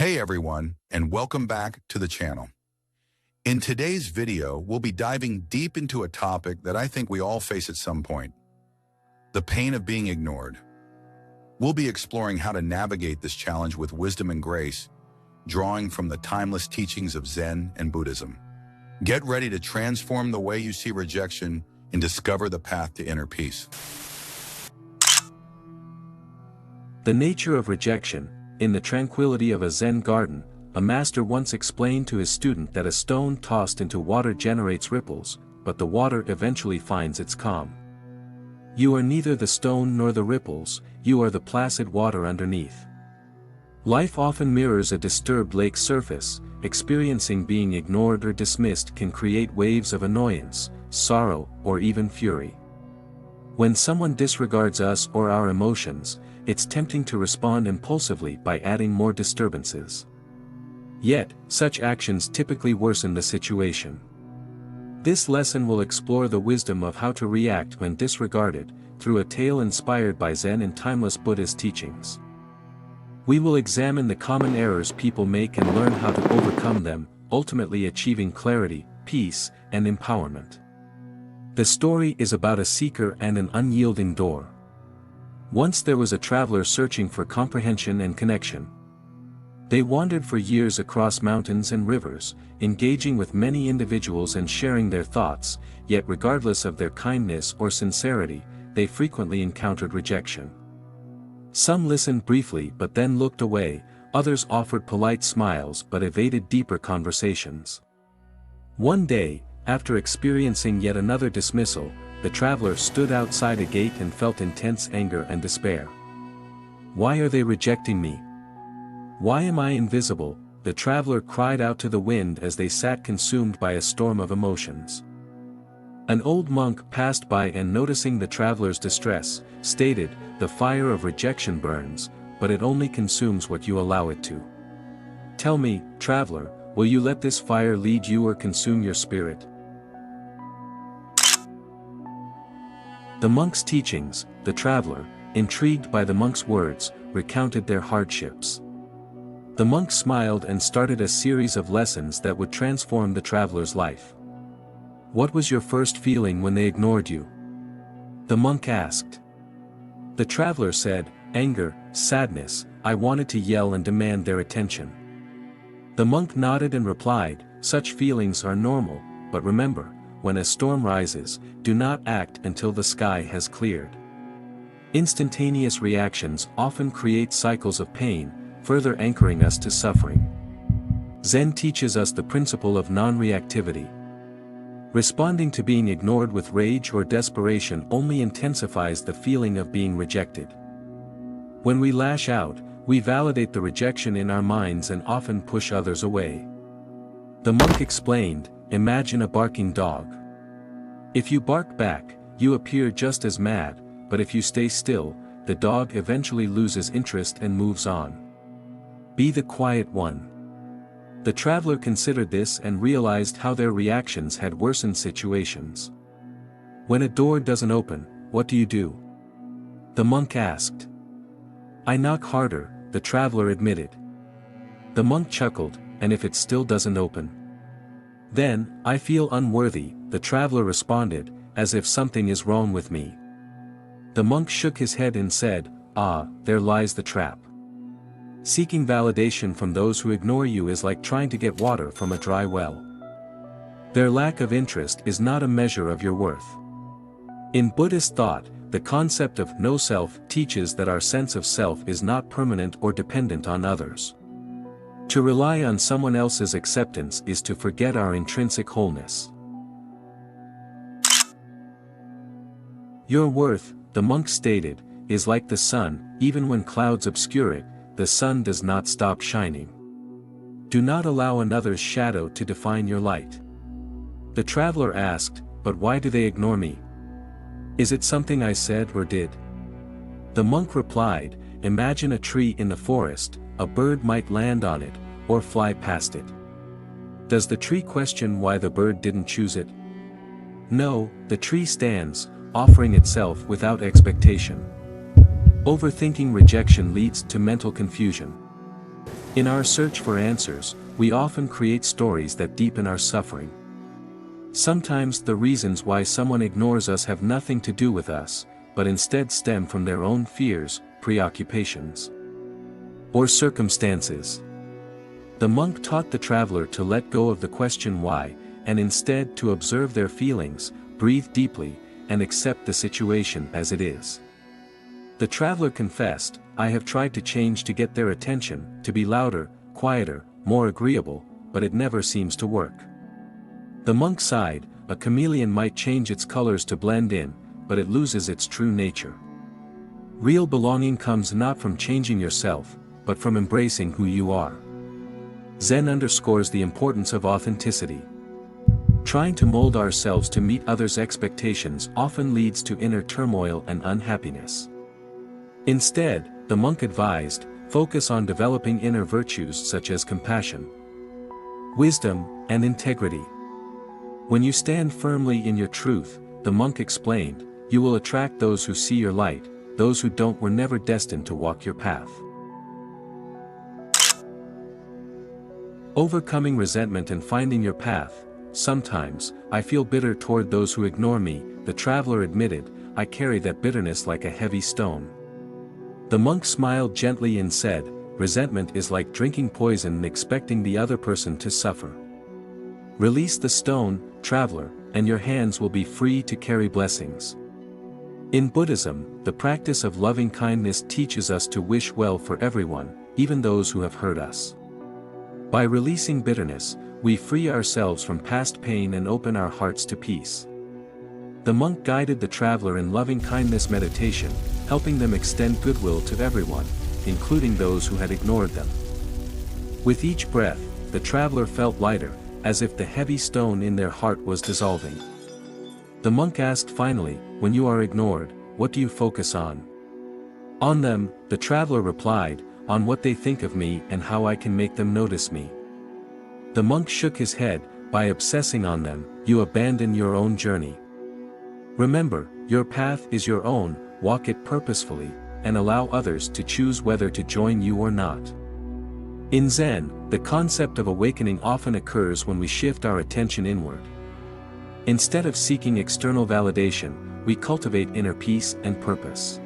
Hey everyone, and welcome back to the channel. In today's video, we'll be diving deep into a topic that I think we all face at some point: the pain of being ignored. We'll be exploring how to navigate this challenge with wisdom and grace, drawing from the timeless teachings of Zen and Buddhism. Get ready to transform the way you see rejection and discover the path to inner peace. The nature of rejection. In the tranquility of a Zen garden, a master once explained to his student that a stone tossed into water generates ripples, but the water eventually finds its calm. You are neither the stone nor the ripples, you are the placid water underneath. Life often mirrors a disturbed lake surface. Experiencing being ignored or dismissed can create waves of annoyance, sorrow, or even fury. When someone disregards us or our emotions, it's tempting to respond impulsively by adding more disturbances. Yet, such actions typically worsen the situation. This lesson will explore the wisdom of how to react when disregarded, through a tale inspired by Zen and timeless Buddhist teachings. We will examine the common errors people make and learn how to overcome them, ultimately achieving clarity, peace, and empowerment. The story is about a seeker and an unyielding door. Once there was a traveler searching for comprehension and connection. They wandered for years across mountains and rivers, engaging with many individuals and sharing their thoughts, yet regardless of their kindness or sincerity, they frequently encountered rejection. Some listened briefly but then looked away, others offered polite smiles but evaded deeper conversations. One day, after experiencing yet another dismissal, the traveler stood outside a gate and felt intense anger and despair. Why are they rejecting me? Why am I invisible? The traveler cried out to the wind as they sat consumed by a storm of emotions. An old monk passed by and noticing the traveler's distress, stated, "The fire of rejection burns, but it only consumes what you allow it to. Tell me, traveler, will you let this fire lead you or consume your spirit?" The monk's teachings. The traveler, intrigued by the monk's words, recounted their hardships. The monk smiled and started a series of lessons that would transform the traveler's life. "What was your first feeling when they ignored you?" the monk asked. The traveler said, "Anger, sadness, I wanted to yell and demand their attention." The monk nodded and replied, "Such feelings are normal, but remember, when a storm rises, do not act until the sky has cleared." Instantaneous reactions often create cycles of pain, further anchoring us to suffering. Zen teaches us the principle of non-reactivity. Responding to being ignored with rage or desperation only intensifies the feeling of being rejected. When we lash out, we validate the rejection in our minds and often push others away. The monk explained, "Imagine a barking dog. If you bark back, you appear just as mad, but if you stay still, the dog eventually loses interest and moves on. Be the quiet one." The traveler considered this and realized how their reactions had worsened situations. "When a door doesn't open, what do you do?" the monk asked. "I knock harder," the traveler admitted. The monk chuckled, "And if it still doesn't open?" "Then, I feel unworthy," the traveler responded, "as if something is wrong with me." The monk shook his head and said, "Ah, there lies the trap. Seeking validation from those who ignore you is like trying to get water from a dry well. Their lack of interest is not a measure of your worth." In Buddhist thought, the concept of no-self teaches that our sense of self is not permanent or dependent on others. To rely on someone else's acceptance is to forget our intrinsic wholeness. Your worth, the monk stated, is like the sun. Even when clouds obscure it, the sun does not stop shining. Do not allow another's shadow to define your light. The traveler asked, "But why do they ignore me? Is it something I said or did?" The monk replied, "Imagine a tree in the forest. A bird might land on it, or fly past it. Does the tree question why the bird didn't choose it? No, the tree stands, offering itself without expectation." Overthinking rejection leads to mental confusion. In our search for answers, we often create stories that deepen our suffering. Sometimes the reasons why someone ignores us have nothing to do with us, but instead stem from their own fears, preoccupations, or circumstances. The monk taught the traveler to let go of the question why, and instead to observe their feelings, breathe deeply, and accept the situation as it is. The traveler confessed, "I have tried to change to get their attention, to be louder, quieter, more agreeable, but it never seems to work." The monk sighed, "A chameleon might change its colors to blend in, but it loses its true nature. Real belonging comes not from changing yourself, but from embracing who you are." Zen underscores the importance of authenticity. Trying to mold ourselves to meet others' expectations often leads to inner turmoil and unhappiness. Instead, the monk advised, focus on developing inner virtues such as compassion, wisdom, and integrity. When you stand firmly in your truth, the monk explained, you will attract those who see your light, those who don't were never destined to walk your path. Overcoming resentment and finding your path. Sometimes, I feel bitter toward those who ignore me, the traveler admitted, I carry that bitterness like a heavy stone. The monk smiled gently and said, resentment is like drinking poison and expecting the other person to suffer. Release the stone, traveler, and your hands will be free to carry blessings. In Buddhism, the practice of loving kindness teaches us to wish well for everyone, even those who have hurt us. By releasing bitterness, we free ourselves from past pain and open our hearts to peace. The monk guided the traveler in loving-kindness meditation, helping them extend goodwill to everyone, including those who had ignored them. With each breath, the traveler felt lighter, as if the heavy stone in their heart was dissolving. The monk asked finally, when you are ignored, what do you focus on? On them, the traveler replied, on what they think of me and how I can make them notice me. The monk shook his head, by obsessing on them, you abandon your own journey. Remember, your path is your own, walk it purposefully, and allow others to choose whether to join you or not. In Zen, the concept of awakening often occurs when we shift our attention inward. Instead of seeking external validation, we cultivate inner peace and purpose.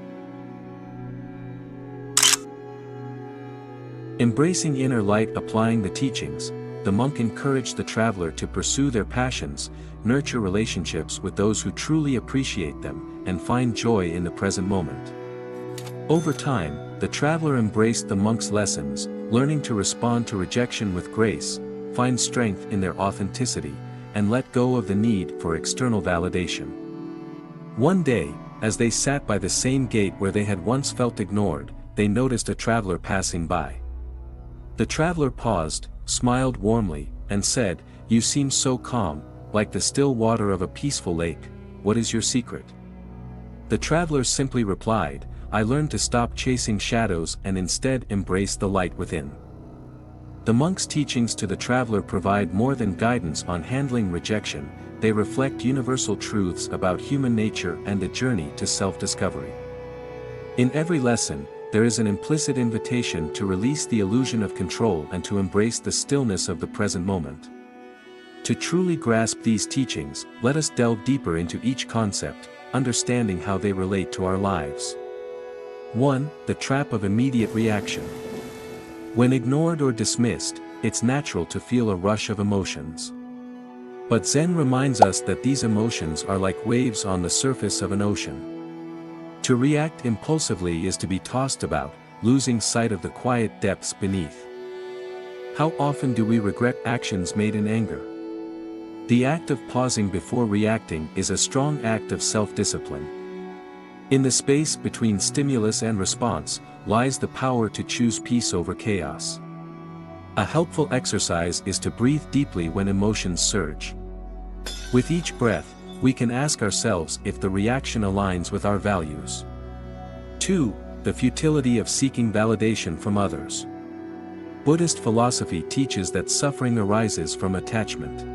Embracing inner light. Applying the teachings, the monk encouraged the traveler to pursue their passions, nurture relationships with those who truly appreciate them, and find joy in the present moment. Over time, the traveler embraced the monk's lessons, learning to respond to rejection with grace, find strength in their authenticity, and let go of the need for external validation. One day, as they sat by the same gate where they had once felt ignored, they noticed a traveler passing by. The traveler paused, smiled warmly, and said, you seem so calm, like the still water of a peaceful lake. What is your secret? The traveler simply replied, I learned to stop chasing shadows and instead embrace the light within. The monk's teachings to the traveler provide more than guidance on handling rejection, they reflect universal truths about human nature and the journey to self-discovery. In every lesson, there is an implicit invitation to release the illusion of control and to embrace the stillness of the present moment. To truly grasp these teachings, let us delve deeper into each concept, understanding how they relate to our lives. 1. The trap of immediate reaction. When ignored or dismissed, it's natural to feel a rush of emotions. But Zen reminds us that these emotions are like waves on the surface of an ocean. To react impulsively is to be tossed about, losing sight of the quiet depths beneath. How often do we regret actions made in anger? The act of pausing before reacting is a strong act of self-discipline. In the space between stimulus and response, lies the power to choose peace over chaos. A helpful exercise is to breathe deeply when emotions surge. With each breath, we can ask ourselves if the reaction aligns with our values. 2. The futility of seeking validation from others. Buddhist philosophy teaches that suffering arises from attachment.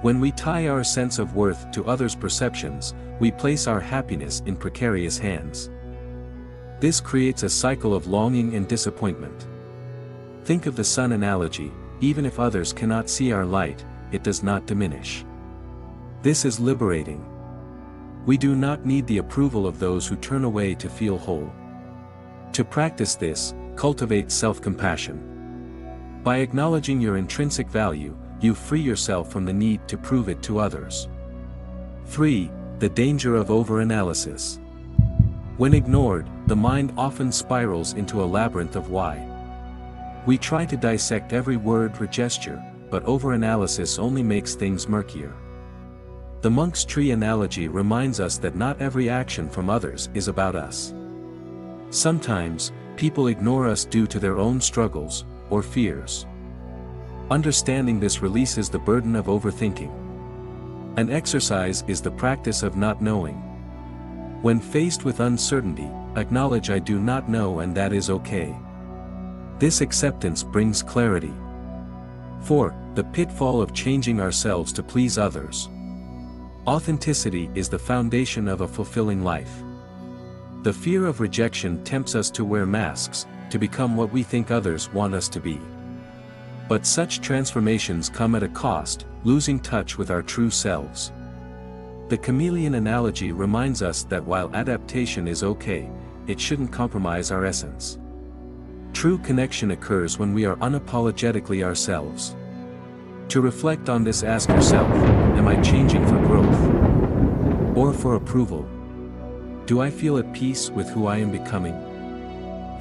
When we tie our sense of worth to others' perceptions, we place our happiness in precarious hands. This creates a cycle of longing and disappointment. Think of the sun analogy: even if others cannot see our light, it does not diminish. This is liberating. We do not need the approval of those who turn away to feel whole. To practice this, cultivate self-compassion. By acknowledging your intrinsic value, you free yourself from the need to prove it to others. 3. The danger of overanalysis. When ignored, the mind often spirals into a labyrinth of why. We try to dissect every word or gesture, but overanalysis only makes things murkier. The monk's tree analogy reminds us that not every action from others is about us. Sometimes, people ignore us due to their own struggles or fears. Understanding this releases the burden of overthinking. An exercise is the practice of not knowing. When faced with uncertainty, acknowledge I do not know, and that is okay. This acceptance brings clarity. 4. The pitfall of changing ourselves to please others. Authenticity is the foundation of a fulfilling life. The fear of rejection tempts us to wear masks, to become what we think others want us to be. But such transformations come at a cost, losing touch with our true selves. The chameleon analogy reminds us that while adaptation is okay, it shouldn't compromise our essence. True connection occurs when we are unapologetically ourselves. To reflect on this, ask yourself, am I changing for growth or for approval? Do I feel at peace with who I am becoming?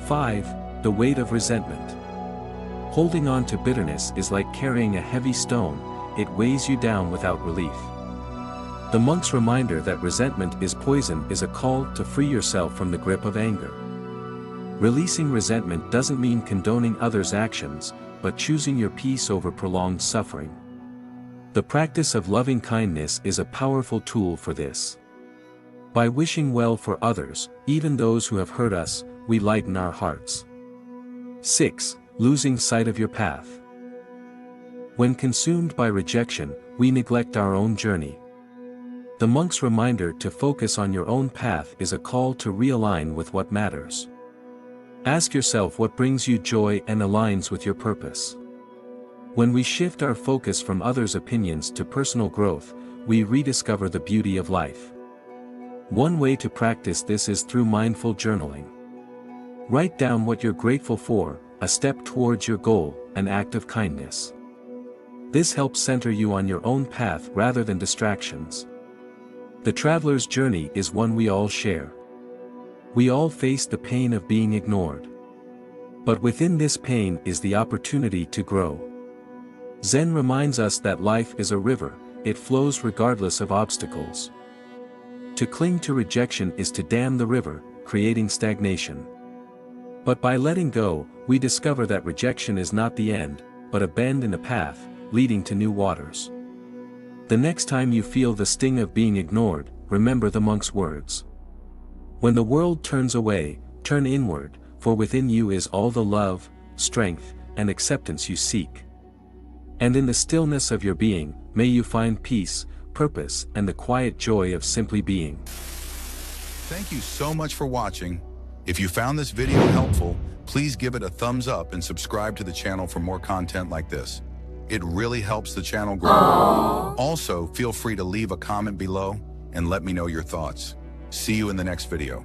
5. The weight of resentment. Holding on to bitterness is like carrying a heavy stone, it weighs you down without relief. The monk's reminder that resentment is poison is a call to free yourself from the grip of anger. Releasing resentment doesn't mean condoning others' actions, but choosing your peace over prolonged suffering. The practice of loving kindness is a powerful tool for this. By wishing well for others, even those who have hurt us, we lighten our hearts. 6. Losing sight of your path. When consumed by rejection, we neglect our own journey. The monk's reminder to focus on your own path is a call to realign with what matters. Ask yourself what brings you joy and aligns with your purpose. When we shift our focus from others' opinions to personal growth, we rediscover the beauty of life. One way to practice this is through mindful journaling. Write down what you're grateful for, a step towards your goal, an act of kindness. This helps center you on your own path rather than distractions. The traveler's journey is one we all share. We all face the pain of being ignored. But within this pain is the opportunity to grow. Zen reminds us that life is a river, it flows regardless of obstacles. To cling to rejection is to dam the river, creating stagnation. But by letting go, we discover that rejection is not the end, but a bend in the path, leading to new waters. The next time you feel the sting of being ignored, remember the monk's words. When the world turns away, turn inward, for within you is all the love, strength, and acceptance you seek. And in the stillness of your being, may you find peace, purpose, and the quiet joy of simply being. Thank you so much for watching. If you found this video helpful, please give it a thumbs up and subscribe to the channel for more content like this. It really helps the channel grow. Also, feel free to leave a comment below and let me know your thoughts. See you in the next video.